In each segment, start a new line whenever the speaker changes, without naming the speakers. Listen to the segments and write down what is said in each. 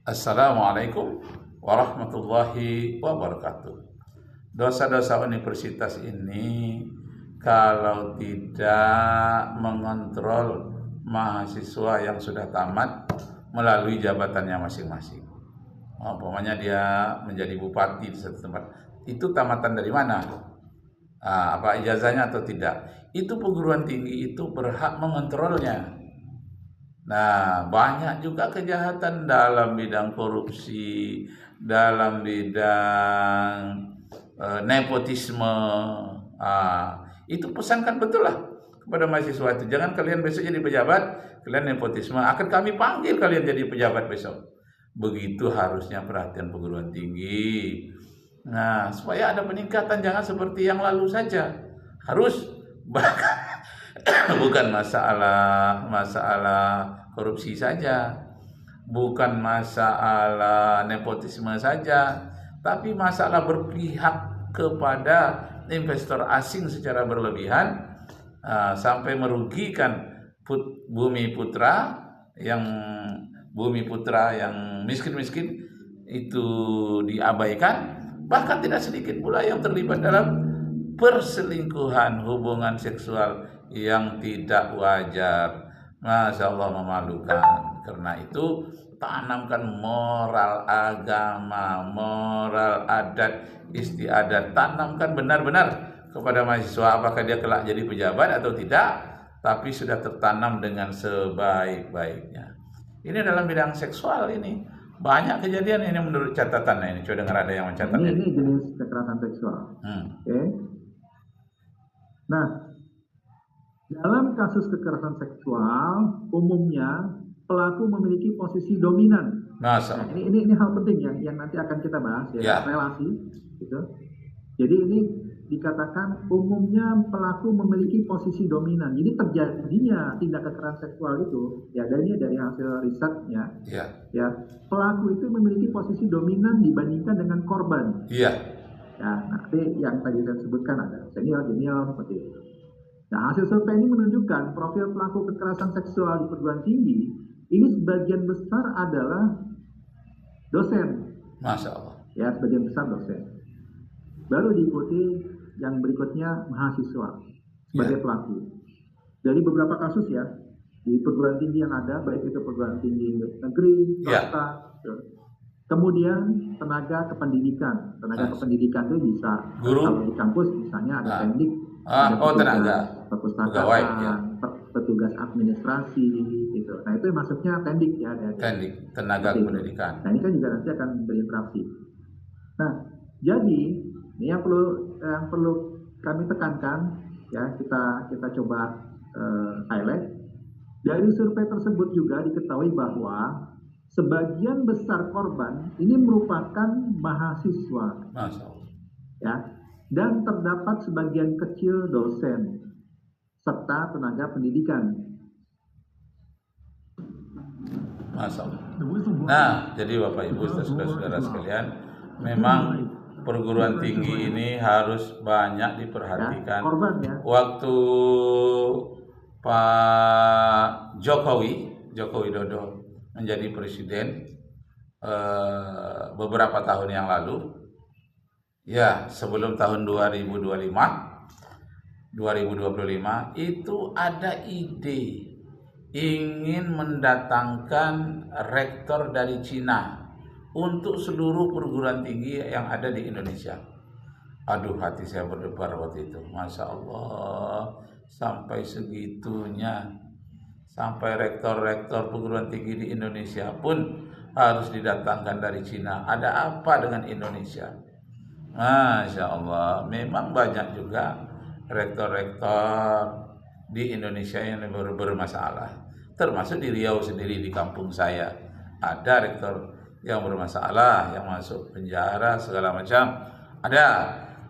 Assalamualaikum warahmatullahi wabarakatuh. Dosa-dosa universitas ini kalau tidak mengontrol mahasiswa yang sudah tamat melalui jabatannya masing-masing. Umpamanya dia menjadi bupati di satu tempat, itu tamatan dari mana? Apa ijazahnya atau tidak? Itu perguruan tinggi itu berhak mengontrolnya. Nah, banyak juga kejahatan dalam bidang korupsi, dalam bidang nepotisme. Itu pesankan betul lah kepada mahasiswa itu. Jangan kalian besok jadi pejabat, kalian nepotisme. Akan kami panggil kalian jadi pejabat besok. Begitu harusnya perhatian perguruan tinggi. Nah, supaya ada peningkatan, jangan seperti yang lalu saja. Harus bahkan bukan masalah korupsi saja, bukan masalah nepotisme saja, tapi masalah berpihak kepada investor asing secara berlebihan, sampai merugikan bumi putra yang miskin-miskin itu diabaikan. Bahkan tidak sedikit pula yang terlibat dalam perselingkuhan, hubungan seksual yang tidak wajar. Masya Allah, memalukan. Karena itu tanamkan moral agama, moral adat istiadat, tanamkan benar-benar kepada mahasiswa, apakah dia kelak jadi pejabat atau tidak, tapi sudah tertanam dengan sebaik-baiknya. Ini dalam bidang seksual ini banyak kejadian ini menurut catatan. Ini coba dengar ada yang mencatat.
Ini jenis kekerasan seksual. Oke. Nah, dalam kasus kekerasan seksual, umumnya pelaku memiliki posisi dominan. Nah, ini hal penting yang nanti akan kita bahas ya. Relasi, gitu. Jadi ini dikatakan umumnya pelaku memiliki posisi dominan. Jadi terjadinya tindak kekerasan seksual itu, ya dari hasil risetnya, ya pelaku itu memiliki posisi dominan dibandingkan dengan korban. Ya, nanti yang tadi saya sebutkan ada senior, junior, seperti itu. Nah, hasil survei ini menunjukkan profil pelaku kekerasan seksual di perguruan tinggi ini sebagian besar adalah dosen.
Masya Allah.
Ya, sebagian besar dosen. Baru diikuti yang berikutnya mahasiswa sebagai pelaku. Dari beberapa kasus ya, di perguruan tinggi yang ada, baik itu perguruan tinggi negeri, swasta, kemudian tenaga kependidikan. Tenaga kependidikan itu bisa guru. Kalau di kampus misalnya ada pendik,
tenaga
perpustakaan, petugas administrasi gitu. Nah, itu masuknya tendik ya,
tendik, tenaga kependidikan.
Nah, ini kan juga nanti akan berinteraksi. Nah, jadi ini yang perlu kami tekankan ya, kita coba highlight. Dari survei tersebut juga diketahui bahwa sebagian besar korban ini merupakan mahasiswa.
Masya Allah.
Ya, dan terdapat sebagian kecil dosen serta tenaga pendidikan.
Masya Allah. Nah, jadi Bapak Ibu saudara-saudara sekalian, memang perguruan tinggi ini harus banyak diperhatikan. Waktu Pak Jokowi Widodo menjadi presiden beberapa tahun yang lalu, ya sebelum tahun 2025 itu ada ide ingin mendatangkan rektor dari Cina untuk seluruh perguruan tinggi yang ada di Indonesia. Aduh, hati saya berdebar waktu itu. Masya Allah, sampai segitunya. Sampai rektor-rektor perguruan tinggi di Indonesia pun harus didatangkan dari Cina. Ada apa dengan Indonesia? Masya Allah, memang banyak juga rektor-rektor di Indonesia yang bermasalah. Termasuk di Riau sendiri, di kampung saya. Ada rektor yang bermasalah, yang masuk penjara, segala macam. Ada.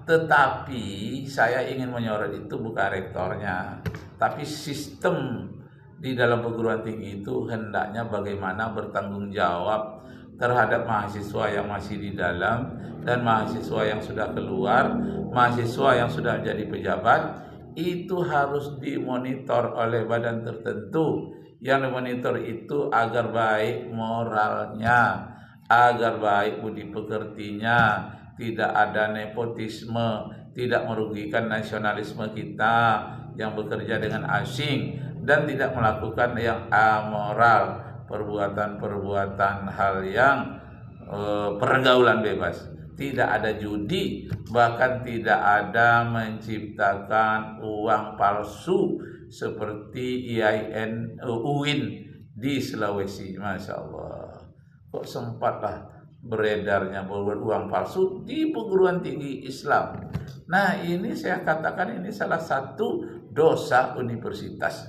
Tetapi saya ingin menyorot itu bukan rektornya, tapi sistem di dalam perguruan tinggi itu hendaknya bagaimana bertanggung jawab terhadap mahasiswa yang masih di dalam dan mahasiswa yang sudah keluar, mahasiswa yang sudah menjadi pejabat, itu harus dimonitor oleh badan tertentu. Yang dimonitor itu agar baik moralnya, agar baik budi pekertinya, tidak ada nepotisme, tidak merugikan nasionalisme kita yang bekerja dengan asing, dan tidak melakukan yang amoral, perbuatan-perbuatan hal yang pergaulan bebas. Tidak ada judi, bahkan tidak ada menciptakan uang palsu seperti UIN di Sulawesi. Masya Allah, kok sempatlah beredarnya uang palsu di perguruan tinggi Islam. Nah, ini saya katakan ini salah satu dosa universitas,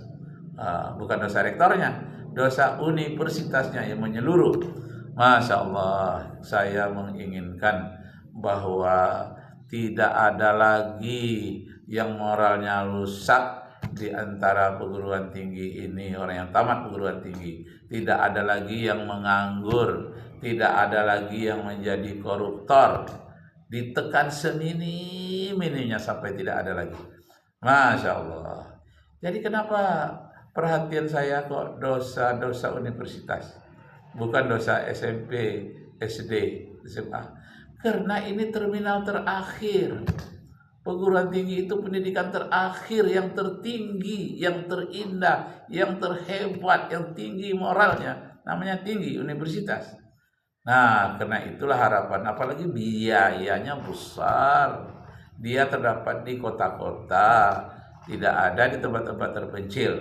bukan dosa rektornya, dosa universitasnya yang menyeluruh. Masya Allah, saya menginginkan bahwa tidak ada lagi yang moralnya rusak di antara perguruan tinggi ini, orang yang tamat perguruan tinggi. Tidak ada lagi yang menganggur, tidak ada lagi yang menjadi koruptor. Ditekan semini-mininya sampai tidak ada lagi. Masya Allah. Jadi kenapa perhatian saya kok dosa-dosa universitas, bukan dosa SMP, SD, SMA? Karena ini terminal terakhir. Perguruan tinggi itu pendidikan terakhir yang tertinggi, yang terindah, yang terhebat, yang tinggi moralnya. Namanya tinggi, universitas. Nah, karena itulah harapan, apalagi biayanya besar. Dia terdapat di kota-kota, tidak ada di tempat-tempat terpencil.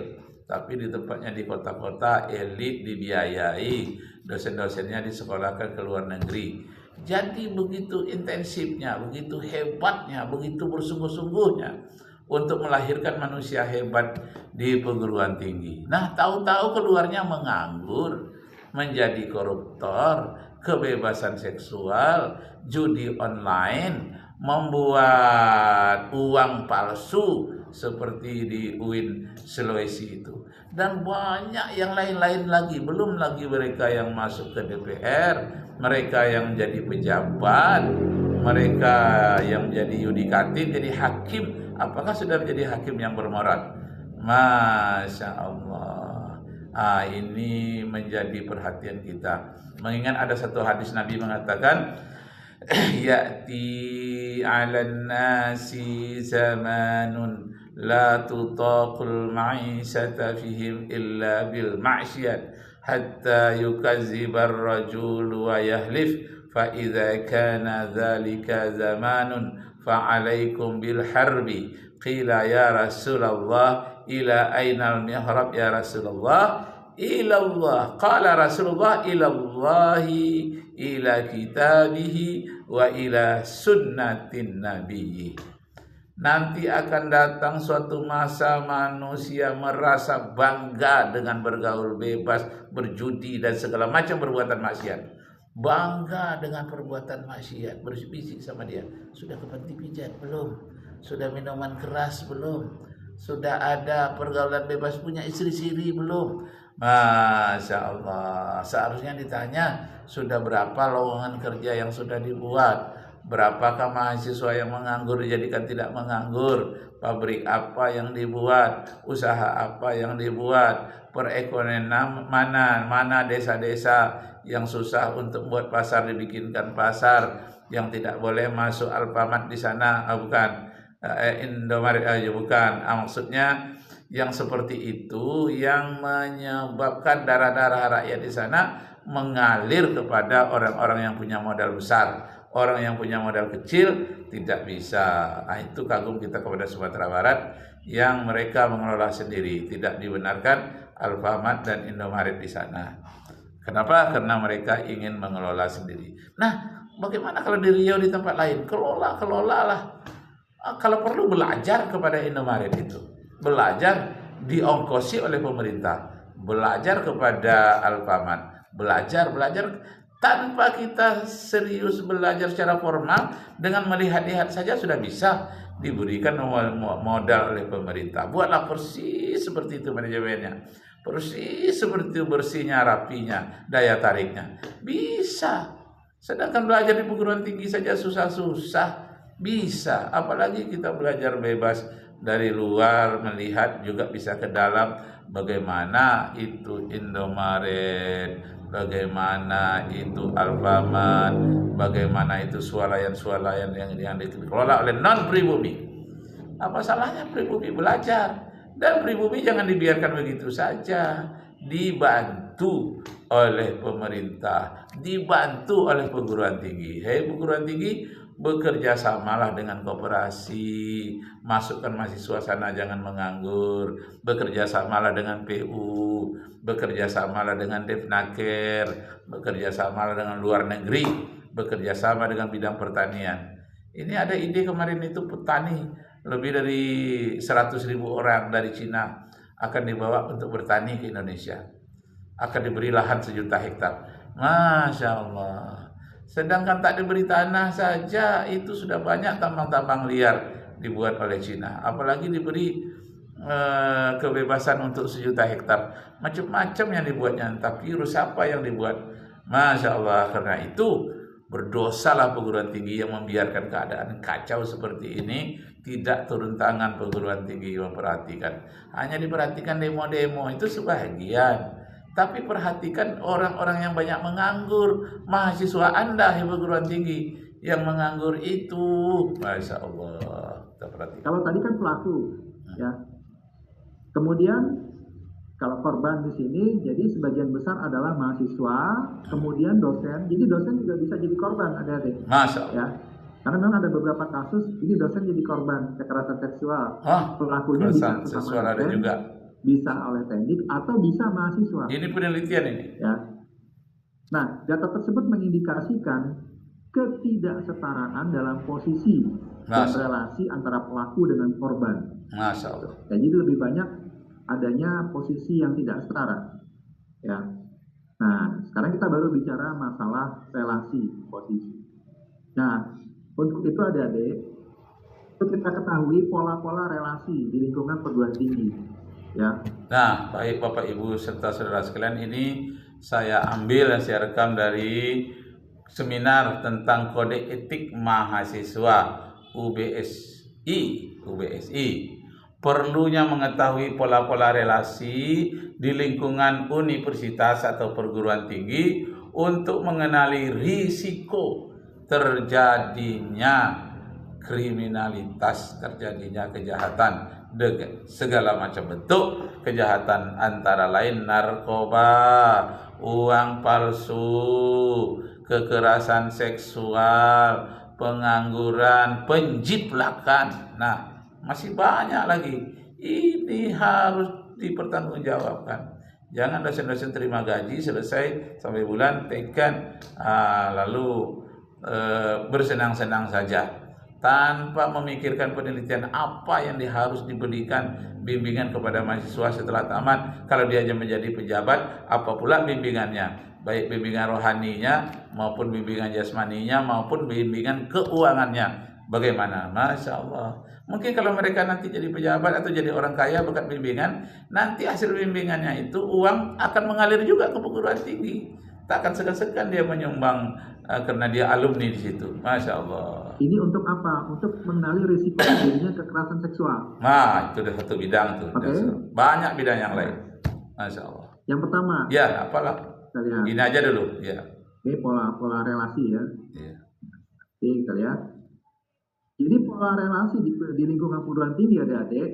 Tapi di tempatnya di kota-kota elit dibiayai, dosen-dosennya disekolahkan ke luar negeri. Jadi begitu intensifnya, begitu hebatnya, begitu bersungguh-sungguhnya untuk melahirkan manusia hebat di perguruan tinggi. Nah, tahu-tahu keluarnya menganggur, menjadi koruptor, kebebasan seksual, judi online, membuat uang palsu seperti di UIN Sulawesi itu, dan banyak yang lain-lain lagi. Belum lagi mereka yang masuk ke DPR, mereka yang jadi pejabat, mereka yang jadi yudikatif, jadi hakim. Apakah sudah menjadi hakim yang bermoral? Masya Allah. Ini menjadi perhatian kita. Mengingat ada satu hadis Nabi mengatakan, ya'ti 'alan nasi zamanun la tutaqul ma'isata fihim illa bil ma'siyat hatta yukazzibar rajul wa yahlif fa idza kana dzalika zamanun fa 'alaikum bil harbi. Qila ya Rasulullah ila ainal mihrab ya Rasulullah? Ila Allah. Qala Rasulullah ila Allahi ila kitabihi wa ila sunnatin nabiyyi. Nanti akan datang suatu masa manusia merasa bangga dengan bergaul bebas, berjudi dan segala macam perbuatan maksiat. Bangga dengan perbuatan maksiat, berbisik sama dia, sudah ke panti pijat belum? Sudah minuman keras belum? Sudah ada pergaulan bebas, punya istri siri belum? Masya Allah. Seharusnya ditanya, sudah berapa lowongan kerja yang sudah dibuat? Berapakah mahasiswa yang menganggur dijadikan tidak menganggur? Pabrik apa yang dibuat? Usaha apa yang dibuat? Perekonomian mana desa-desa yang susah untuk membuat pasar dibikinkan pasar, yang tidak boleh masuk Alfamart di sana, bukan Indomaret aja, bukan. Maksudnya yang seperti itu yang menyebabkan darah-darah rakyat di sana mengalir kepada orang-orang yang punya modal besar. Orang yang punya modal kecil tidak bisa. Itu kagum kita kepada Sumatera Barat yang mereka mengelola sendiri. Tidak dibenarkan Alfamart dan Indomaret di sana. Kenapa? Karena mereka ingin mengelola sendiri. Nah, bagaimana kalau di Riau, di tempat lain? Kelolalah. Kalau perlu belajar kepada Indomaret itu. Belajar diongkosi oleh pemerintah. Belajar kepada Alfamart. Belajar tanpa kita serius belajar secara formal, dengan melihat-lihat saja sudah bisa diberikan modal oleh pemerintah. Buatlah persis seperti itu manajemennya, persis seperti itu, bersihnya, rapinya, daya tariknya. Bisa. Sedangkan belajar di perguruan tinggi saja susah-susah. Bisa. Apalagi kita belajar bebas dari luar, melihat juga bisa ke dalam, bagaimana itu Indomaret, bagaimana itu Alfamart, bagaimana itu swalayan-swalayan yang dikelola oleh non pribumi. Apa salahnya pribumi belajar? Dan pribumi jangan dibiarkan begitu saja, dibantu oleh pemerintah, dibantu oleh perguruan tinggi. Hei perguruan tinggi, bekerja samalah dengan koperasi, masukkan mahasiswa sana jangan menganggur, bekerja samalah dengan PU, bekerja samalah dengan Devnaker, bekerja samalah dengan luar negeri, bekerja sama dengan bidang pertanian. Ini ada ide kemarin itu petani lebih dari 100.000 orang dari Cina akan dibawa untuk bertani ke Indonesia. Akan diberi lahan 1 juta hektar. Masya Allah. Sedangkan tak diberi tanah saja itu sudah banyak tambang-tambang liar dibuat oleh Cina. Apalagi diberi kebebasan untuk 1 juta hektar. Macam-macam yang dibuatnya. Tapi virus apa yang dibuat? Masya Allah. Karena itu berdosalah perguruan tinggi yang membiarkan keadaan kacau seperti ini. Tidak turun tangan perguruan tinggi memperhatikan. Hanya diperhatikan demo-demo itu sebahagian. Tapi perhatikan orang-orang yang banyak menganggur. Mahasiswa Anda yang perguruan tinggi yang menganggur itu, Masya Allah. Kita perhatikan.
Kalau tadi kan pelaku, ya. Kemudian kalau korban di sini, jadi sebagian besar adalah mahasiswa, kemudian dosen. Jadi dosen juga bisa jadi korban, adik-adik.
Masya Allah.
Ya. Karena memang ada beberapa kasus, ini dosen jadi korban kekerasan seksual. Pelakunya bisa
seksual ada juga.
Bisa oleh teknik atau bisa mahasiswa.
Ini penelitian ini.
Ya. Nah, data tersebut mengindikasikan ketidaksetaraan dalam posisi dan relasi antara pelaku dengan korban.
Masya Allah.
Ya, jadi lebih banyak adanya posisi yang tidak setara. Ya. Nah, sekarang kita baru bicara masalah relasi posisi. Nah, untuk itu adik-adik, untuk kita ketahui pola-pola relasi di lingkungan perguruan tinggi. Ya.
Nah, baik Bapak Ibu serta saudara sekalian, ini saya ambil dan saya rekam dari seminar tentang kode etik mahasiswa UBSI. Perlunya mengetahui pola-pola relasi di lingkungan universitas atau perguruan tinggi untuk mengenali risiko terjadinya kriminalitas, terjadinya kejahatan, segala macam bentuk kejahatan, antara lain narkoba, uang palsu, kekerasan seksual, pengangguran, penjiplakan. Nah, masih banyak lagi. Ini harus dipertanggungjawabkan. Jangan dosen-dosen terima gaji selesai sampai bulan tekan, lalu bersenang-senang saja tanpa memikirkan penelitian apa yang harus diberikan bimbingan kepada mahasiswa setelah tamat. Kalau dia hanya menjadi pejabat, apa pula bimbingannya, baik bimbingan rohaninya maupun bimbingan jasmaninya maupun bimbingan keuangannya. Bagaimana? Masya Allah. Mungkin kalau mereka nanti jadi pejabat atau jadi orang kaya berkat bimbingan, nanti hasil bimbingannya itu uang akan mengalir juga ke perguruan tinggi. Tak akan segan-segan dia menyumbang karena dia alumni di situ. Masya Allah.
Ini untuk apa? Untuk mengenali risiko terjadinya kekerasan seksual.
Nah, itu udah satu bidang tuh.
Okay.
Banyak bidang yang lain. Masya Allah.
Yang pertama.
Ya, apalah. Ini aja dulu. Ya.
Ini pola relasi ya.
Ya.
Oke, kita lihat. Jadi pola relasi di lingkungan perguruan tinggi adik-adik.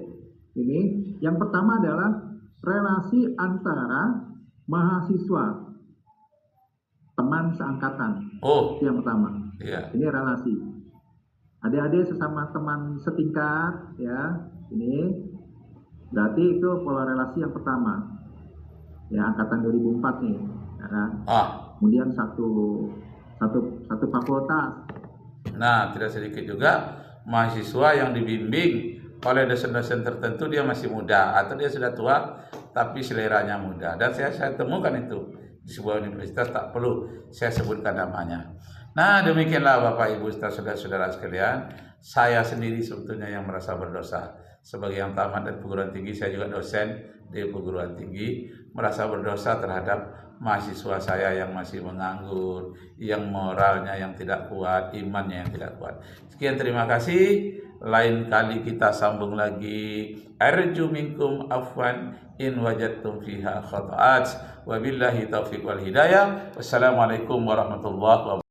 Ini yang pertama adalah relasi antara mahasiswa, teman seangkatan.
Oh,
itu yang pertama.
Iya.
Ini relasi. Adik-adik sesama teman setingkat, ya. Ini berarti itu pola relasi yang pertama. Ya, angkatan 2004 nih, ya kan? Kemudian satu fakultas.
Nah, tidak sedikit juga mahasiswa yang dibimbing oleh dosen-dosen tertentu, dia masih muda atau dia sudah tua tapi seleranya muda. Dan saya temukan itu di sebuah universitas, tak perlu saya sebutkan namanya. Nah, demikianlah Bapak Ibu saudara-saudara sekalian, saya sendiri sebetulnya yang merasa berdosa. Sebagai yang tamat dari perguruan tinggi, saya juga dosen di perguruan tinggi, merasa berdosa terhadap mahasiswa saya yang masih menganggur, yang moralnya yang tidak kuat, imannya yang tidak kuat. Sekian, terima kasih. Lain kali kita sambung lagi. Arju minkum afwan in wajadtum fiha khata'at. Wabillahi taufiq wal hidayah. Wassalamualaikum warahmatullahi wabarakatuh.